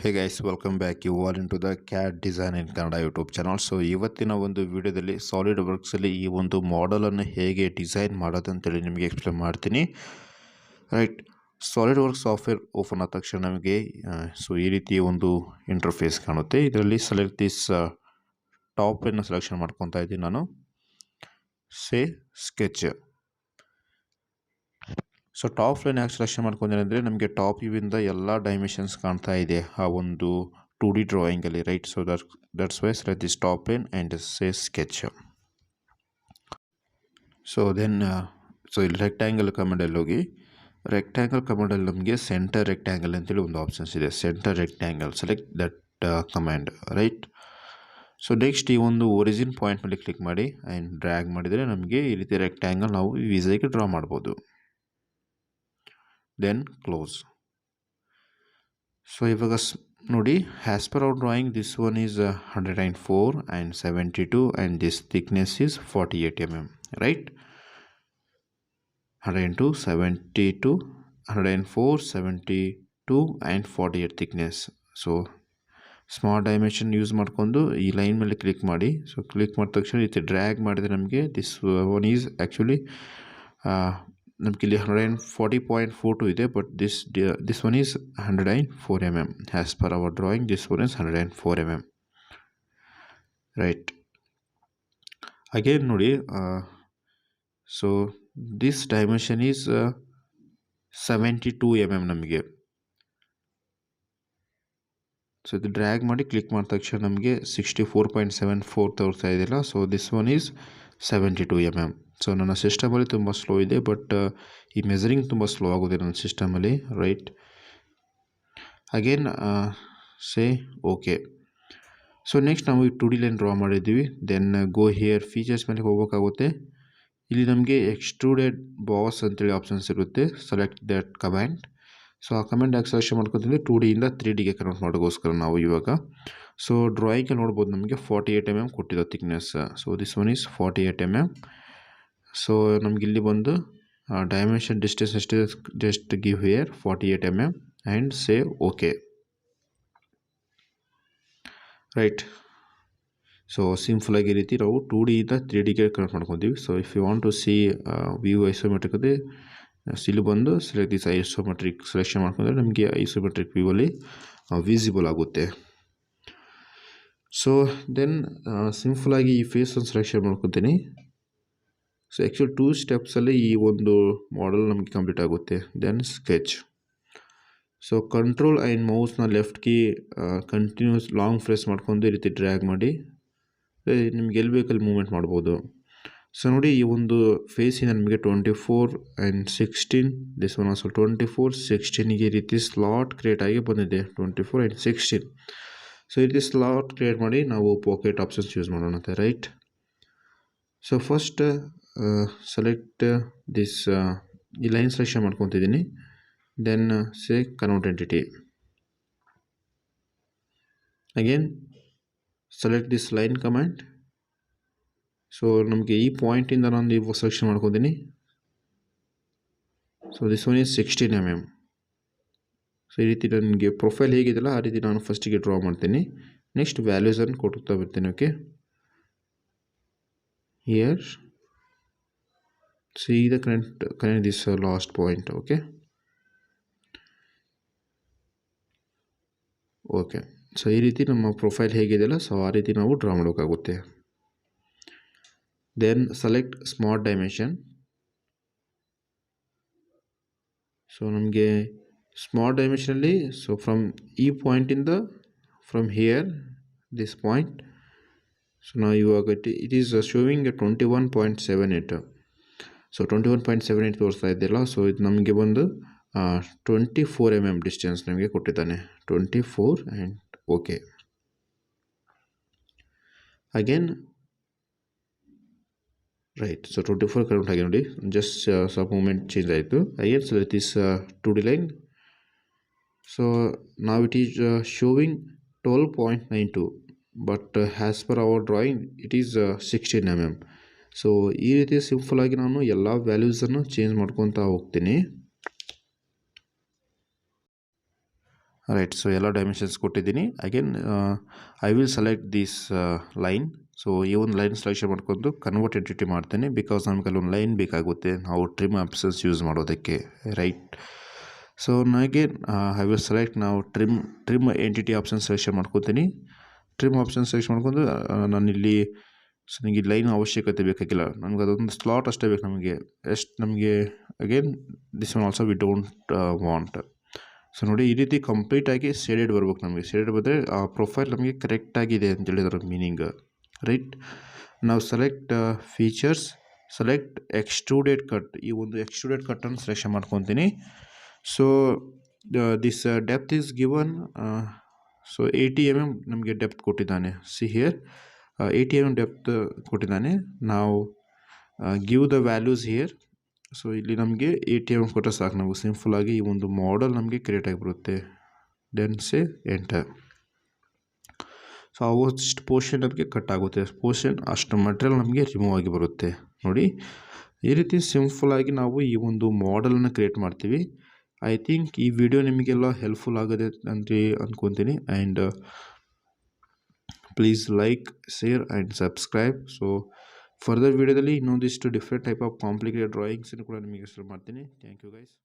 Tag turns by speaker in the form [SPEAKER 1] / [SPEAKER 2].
[SPEAKER 1] Hey guys, welcome back. You all into the CAD Design in Kannada YouTube channel. So ಇವತ್ತಿನ ಒಂದು ವಿಡಿಯೋದಲ್ಲಿ solid ವರ್ಕ್ಸಲ್ಲಿ ಈ ಒಂದು ಮಾಡಲನ್ನು ಹೇಗೆ ಡಿಸೈನ್ ಮಾಡೋದು ಅಂತೇಳಿ ನಿಮಗೆ ಎಕ್ಸ್ಪ್ಲೇನ್ ಮಾಡ್ತೀನಿ. Right, solid work software open ಆದ ತಕ್ಷಣ ನಮಗೆ ಈ ರೀತಿ ಒಂದು ಇಂಟರ್ಫೇಸ್ ಕಾಣುತ್ತೆ. ಇದರಲ್ಲಿ ಸೆಲೆಕ್ಟ್ ದಿಸ್ ಟಾಪನ್ನು ಸೆಲೆಕ್ಷನ್ ಮಾಡ್ಕೊತಾ ಇದ್ದೀನಿ ನಾನು. ಸ್ಕೆಚ್. ಸೊ ಟಾಪ್ ಲೈನ್ ಯಾಕೆ ಸೆಲೆಕ್ಷನ್ ಮಾಡ್ಕೊಂಡೆ ಅಂದರೆ ನಮಗೆ ಟಾಪ್ ವ್ಯೂವಿಂದ ಎಲ್ಲ ಡೈಮೆನ್ಷನ್ಸ್ ಕಾಣ್ತಾ ಇದೆ ಆ ಒಂದು 2D ಡ್ರಾಯಿಂಗಲ್ಲಿ, right. So that's why select this top line and sketch. So ಇಲ್ಲಿ ರೆಕ್ಟ್ಯಾಂಗಲ್ ಕಮಾಂಡಲ್ಲಿ ಹೋಗಿ ರೆಕ್ಟ್ಯಾಂಗಲ್ ಕಮಾಂಡಲ್ಲಿ ನಮಗೆ ಸೆಂಟರ್ ರೆಕ್ಟ್ಯಾಂಗಲ್ ಅಂತೇಳಿ ಒಂದು ಆಪ್ಷನ್ಸ್ ಇದೆ. Centre rectangle, select that command, right. So next ಈ ಒಂದು ಒರಿಜಿನ್ ಪಾಯಿಂಟ್ ಮೇಲೆ ಕ್ಲಿಕ್ ಮಾಡಿ ಆ್ಯಂಡ್ ಡ್ರ್ಯಾಗ್ ಮಾಡಿದರೆ ನಮಗೆ ಈ ರೀತಿ ರೆಕ್ಟ್ಯಾಂಗಲ್ ನಾವು ಈಸಿಯಾಗಿ ಡ್ರಾ ಮಾಡ್ಬೋದು. Then close. ಸೊ ಇವಾಗ ನೋಡಿ, as per our drawing this one is 104 and 72 and this thickness is 48 mm, right. 102, 72, 104, 72 and 48 thickness. So small dimension use ಮಾಡಿಕೊಂಡು ಈ ಲೈನ್ ಮೇಲೆ ಕ್ಲಿಕ್ ಮಾಡಿ. ಸೊ ಕ್ಲಿಕ್ ಮಾಡಿದ ತಕ್ಷಣ ಈ ರೀತಿ ಡ್ರ್ಯಾಗ್ ಮಾಡಿದರೆ ನಮಗೆ ದಿಸ್ ಒನ್ ಈಸ್ ಆ್ಯಕ್ಚುಲಿ ನಮಗೆ ಇಲ್ಲಿ 140.42 ಇದೆ, but this one is 104 mm. As per our drawing this one is 104 mm, right. Again ನೋಡಿ, so this dimension is 72 mm ನಮಗೆ. ಸೊ ಇದು ಡ್ರ್ಯಾಗ್ ಮಾಡಿ ಕ್ಲಿಕ್ ಮಾಡಿದ ತಕ್ಷಣ ನಮಗೆ 64.74 ತೋರಿಸ್ತಾ ಇದೆಯಲ್ಲ. So this one is 72 mm. So ನನ್ನ ಸಿಸ್ಟಮಲ್ಲಿ ತುಂಬ ಸ್ಲೋ ಇದೆ, ಬಟ್ ಈ ಮೆಜರಿಂಗ್ ತುಂಬ ಸ್ಲೋ ಆಗೋದೆ ನನ್ನ ಸಿಸ್ಟಮಲ್ಲಿ, right. Again okay. So next ನಾವು ಈ 2D ಲೈನ್ ಡ್ರಾ ಮಾಡಿದ್ದೀವಿ. ದೆನ್ ಗೋ ಹಿಯರ್, ಫೀಚರ್ಸ್ ಮೇಲೆ ಹೋಗ್ಬೇಕಾಗುತ್ತೆ. ಇಲ್ಲಿ ನಮಗೆ ಎಕ್ಸ್ಟ್ರೂಡೆಡ್ ಬಾಸ್ ಅಂತೇಳಿ ಆಪ್ಷನ್ಸ್ ಇರುತ್ತೆ. Select that command. ಸೊ ಆ ಕಮೆಂಟ್ ಯಾಕೆ ಸೆಲೆಕ್ಷನ್ ಮಾಡ್ಕೊತೀವಿ, 2Dಯಿಂದ 3Dಗೆ ಕನ್ವರ್ಟ್ ಮಾಡೋಕ್ಕೋಸ್ಕರ ನಾವು ಇವಾಗ. ಸೊ ಡ್ರಾಯಿಂಗಲ್ಲಿ ನೋಡ್ಬೋದು ನಮಗೆ 48 mm ಕೊಟ್ಟಿರೋ thickness. So this one is 48 mm. So ನಮ್ಗೆ ಇಲ್ಲಿ ಬಂದು ಡೈಮೆನ್ಷನ್ ಡಿಸ್ಟೆನ್ಸ್ ಎಷ್ಟಿದೆ, just give here 48 mm and okay, right. So ಸಿಂಪಲಾಗಿ ಈ ರೀತಿ ನಾವು 2Dಯಿಂದ 3Dಗೆ ಕನ್ವರ್ಟ್ ಮಾಡ್ಕೊತೀವಿ. So if you want to see view isometric ಅದೇ ಇಲ್ಲಿ ಬಂದು ಸೆಲೆಕ್ಟ್ ದಿಸ್ ಐಸೋಮೆಟ್ರಿಕ್ ಸೆಲೆಕ್ಷನ್ ಮಾಡ್ಕೊಂಡ್ರೆ ನಮಗೆ ಐಸೋಮೆಟ್ರಿಕ್ ವ್ಯೂವಲ್ಲಿ ವಿಸಿಬಲ್ ಆಗುತ್ತೆ. ಸೊ ದೆನ್ ಸಿಂಪಲಾಗಿ ಈ ಫೇಸನ್ನು ಸೆಲೆಕ್ಷನ್ ಮಾಡ್ಕೊತೀನಿ. ಸೊ ಆ್ಯಕ್ಚುಲಿ 2 ಸ್ಟೆಪ್ಸಲ್ಲಿ ಈ ಒಂದು ಮಾಡೆಲ್ ನಮಗೆ ಕಂಪ್ಲೀಟ್ ಆಗುತ್ತೆ. Then sketch. So control and ಮೌಸ್ನ left key continuous long press ಮಾಡ್ಕೊಂಡು ಈ ರೀತಿ ಡ್ರ್ಯಾಗ್ ಮಾಡಿ ನಿಮ್ಗೆ ಎಲ್ಲಿ ಬೇಕಲ್ಲಿ ಮೂವ್ಮೆಂಟ್ ಮಾಡ್ಬೋದು. ಸೊ ನೋಡಿ, ಈ ಒಂದು ಫೇಸಿನ ನಮಗೆ 24 ಆ್ಯಂಡ್ 16, ದಿಸ್ ಒನ್ ಆಲ್ಸೋ 24, 16ಗೆ ಈ ರೀತಿ ಸ್ಲಾಟ್ ಕ್ರಿಯೇಟ್ ಆಗಿ ಬಂದಿದೆ, 24 ಆ್ಯಂಡ್ 16. ಸೊ ಈ ರೀತಿ ಸ್ಲಾಟ್ ಕ್ರಿಯೇಟ್ ಮಾಡಿ ನಾವು ಪಾಕೆಟ್ ಆಪ್ಷನ್ಸ್ ಯೂಸ್ ಮಾಡೋಣ, right. So first select this ಈ ಲೈನ್ ಸೆಲೆಕ್ಷನ್ ಮಾಡ್ಕೊತಿದ್ದೀನಿ. Then convert entity. Again select this line command. So ನಮಗೆ ಈ ಪಾಯಿಂಟಿಂದ ನಾನು ಇವಾಗ ಸೆಲೆಕ್ಷನ್ ಮಾಡ್ಕೊತೀನಿ. So this one is 16 mm. So ಈ ರೀತಿ ನನಗೆ ಪ್ರೊಫೈಲ್ ಹೇಗಿದೆಯಲ್ಲ ಆ ರೀತಿ ನಾನು ಫಸ್ಟಿಗೆ ಡ್ರಾ ಮಾಡ್ತೀನಿ. ನೆಕ್ಸ್ಟ್ ವ್ಯಾಲ್ಯೂಸನ್ನು ಕೊಡ್ತಾ ಬರ್ತೀನಿ. Okay, here C the connect this last point. Okay, so ಈ ರೀತಿ ನಮ್ಮ ಪ್ರೊಫೈಲ್ ಹೇಗಿದೆಯಲ್ಲ ಸೊ ಆ ರೀತಿ ನಾವು ಡ್ರಾ ಮಾಡೋಕ್ಕಾಗುತ್ತೆ. Then select smart dimension. So ನಮಗೆ ಸ್ಮಾರ್ಟ್ ಡೈಮೆನ್ಷನಲ್ಲಿ ಸೊ ಫ್ರಮ್ ಈ ಪಾಯಿಂಟಿಂದ from here this point. So ನಾವು ಇವಾಗ ಇಟ್ ಈಸ್ ಶೋವಿಂಗ್ 21.78. ಸೊ 21.78 ತೋರಿಸ್ತಾ ಇದೆಯಲ್ಲ. ಸೊ ಇದು ನಮಗೆ ಬಂದು 24 mm ಡಿಸ್ಟೆನ್ಸ್ ನಮಗೆ ಕೊಟ್ಟಿದ್ದಾನೆ, 24 and okay. Again right. So 24 current ಆಗಿ ನೋಡಿ, ಜಸ್ಟ್ ಸ್ವಲ್ಪ ಮೂಮೆಂಟ್ ಚೇಂಜ್ ಆಯಿತು. Again select this 2D line. So ನಾವು it is showing 12.92, but as per our drawing it is 16 mm. So ಈ ರೀತಿ ಸಿಂಪಲಾಗಿ ನಾನು ಎಲ್ಲ ವ್ಯಾಲ್ಯೂಸನ್ನು ಚೇಂಜ್ ಮಾಡ್ಕೊತಾ ಹೋಗ್ತೀನಿ. ರೈಟ್. ಸೊ ಎಲ್ಲ ಡೈಮೆನ್ಷನ್ಸ್ ಕೊಟ್ಟಿದ್ದೀನಿ. Again I will select this line. So ಈ ಒಂದು ಲೈನ್ ಸೆಲೆಕ್ಷನ್ ಮಾಡ್ಕೊಂಡು ಕನ್ವರ್ಟ್ ಎಂಟಿಟಿ ಮಾಡ್ತೇನೆ, ಬಿಕಾಸ್ ನಮ್ಗೆ ಅಲ್ಲೊಂದು ಲೈನ್ ಬೇಕಾಗುತ್ತೆ ನಾವು ಟ್ರಿಮ್ ಆಪ್ಷನ್ಸ್ ಯೂಸ್ ಮಾಡೋದಕ್ಕೆ, ರೈಟ್. ಸೊ ನನಗೆ ಐ ವಿಲ್ ಸೆಲೆಕ್ಟ್ ನಾವು ಟ್ರಿಮ್ ಎಂಟಿಟಿ ಆಪ್ಷನ್ ಸೆಲೆಕ್ಷನ್ ಮಾಡ್ಕೊತೀನಿ. ಟ್ರಿಮ್ ಆಪ್ಷನ್ ಸೆಲೆಕ್ಷನ್ ಮಾಡ್ಕೊಂಡು ನಾನಿಲ್ಲಿ ಸೊ ನನಗೆ ಲೈನ್ ಅವಶ್ಯಕತೆ ಬೇಕಾಗಿಲ್ಲ, ನಮ್ಗೆ ಅದೊಂದು ಸ್ಲಾಟ್ ಅಷ್ಟೇ ಬೇಕು ನಮಗೆ. ಎಷ್ಟು ನಮಗೆ again this one also we don't want. So ನೋಡಿ ಈ ರೀತಿ ಕಂಪ್ಲೀಟಾಗಿ ಶೇಡೆಡ್ ಬರ್ಬೇಕು ನಮಗೆ. ಶೇಡೆಡ್ ಬಂದರೆ ಆ ಪ್ರೊಫೈಲ್ ನಮಗೆ ಕರೆಕ್ಟಾಗಿದೆ ಅಂತೇಳಿ ಅದರ ಮೀನಿಂಗ್, ರೈಟ್. ನಾವು select features, select extruded cut. ಈ ಒಂದು ಎಕ್ಸ್ಟ್ರೂಡೆಡ್ ಕಟ್ಟನ್ನು ಸೆಲೆಕ್ಷನ್ ಮಾಡ್ಕೊತೀನಿ. So this depth is given. So 80 mm ನಮಗೆ ಡೆಪ್ತ್ ಕೊಟ್ಟಿದ್ದಾನೆ. ಸಿ ಹಿಯರ್ 80 mm ಡೆಪ್ತ್ ಕೊಟ್ಟಿದ್ದಾನೆ. ನಾವು give the values here. So ಇಲ್ಲಿ ನಮಗೆ 80 mm ಕೊಟ್ಟರೆ ಸಾಕು, ನಾವು ಸಿಂಪಲ್ಲಾಗಿ ಈ ಒಂದು ಮಾಡೆಲ್ ನಮಗೆ ಕ್ರಿಯೇಟ್ ಆಗಿಬರುತ್ತೆ. Then say enter. ಸೊ ಅವಷ್ಟು ಪೋರ್ಷನ್ ನಮಗೆ ಕಟ್ ಆಗುತ್ತೆ, ಪೋರ್ಷನ್ ಅಷ್ಟು ಮಟೀರಿಯಲ್ ನಮಗೆ ರಿಮೂವ್ ಆಗಿ ಬರುತ್ತೆ. ನೋಡಿ ಈ ರೀತಿ ಸಿಂಪಲ್ಲಾಗಿ ನಾವು ಈ ಒಂದು ಮಾಡೆಲನ್ನು ಕ್ರಿಯೇಟ್ ಮಾಡ್ತೀವಿ. ಐ ಥಿಂಕ್ ಈ ವಿಡಿಯೋ ನಿಮಗೆಲ್ಲ ಹೆಲ್ಪ್ಫುಲ್ ಆಗಿದೆ ಅಂತ ಅಂದ್ಕೊತೀನಿ. And please like, share and subscribe. So further ವಿಡಿಯೋದಲ್ಲಿ ಇನ್ನೊಂದಿಷ್ಟು ಡಿಫ್ರೆಂಟ್ ಟೈಪ್ ಆಫ್ ಕಾಂಪ್ಲಿಕೇಟೆಡ್ ಡ್ರಾಯಿಂಗ್ಸನ್ನು ಕೂಡ ನಿಮಗೆ ಶುರು ಮಾಡ್ತೀನಿ. Thank you guys.